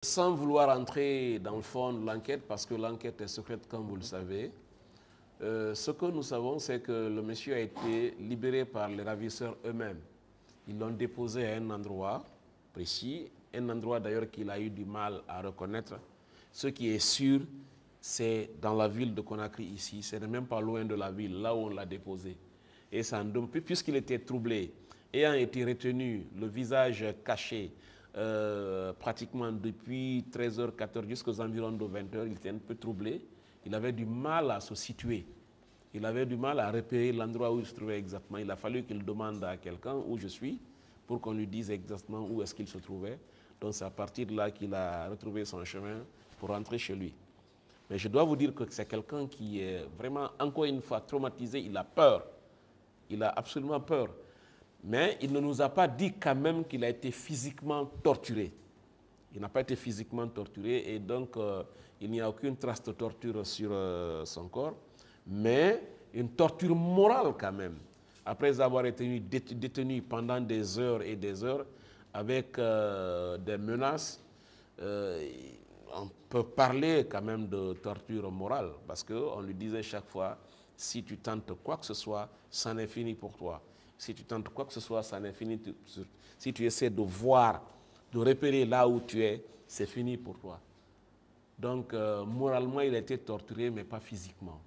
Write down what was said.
Sans vouloir entrer dans le fond de l'enquête, parce que l'enquête est secrète comme vous le savez, ce que nous savons, c'est que le monsieur a été libéré par les ravisseurs eux-mêmes. Ils l'ont déposé à un endroit précis, un endroit d'ailleurs qu'il a eu du mal à reconnaître. Ce qui est sûr, c'est dans la ville de Conakry ici, c'est même pas loin de la ville, là où on l'a déposé. Et ça, puisqu'il était troublé, ayant été retenu, le visage caché, pratiquement depuis 13h, 14h jusqu'aux environs de 20h, il était un peu troublé. Il avait du mal à se situer. Il avait du mal à repérer l'endroit où il se trouvait exactement. Il a fallu qu'il demande à quelqu'un où je suis pour qu'on lui dise exactement où est-ce qu'il se trouvait. Donc c'est à partir de là qu'il a retrouvé son chemin pour rentrer chez lui. Mais je dois vous dire que c'est quelqu'un qui est vraiment, encore une fois, traumatisé. Il a peur. Il a absolument peur. Mais il ne nous a pas dit quand même qu'il a été physiquement torturé. Il n'a pas été physiquement torturé et donc il n'y a aucune trace de torture sur son corps, mais une torture morale quand même. Après avoir été détenu pendant des heures et des heures avec des menaces, on peut parler quand même de torture morale parce qu'on lui disait chaque fois, si tu tentes quoi que ce soit, ça n'est fini pour toi. Si tu tentes quoi que ce soit, ça n'est fini. Si tu essaies de voir, de repérer là où tu es, c'est fini pour toi. Donc, moralement, il a été torturé, mais pas physiquement.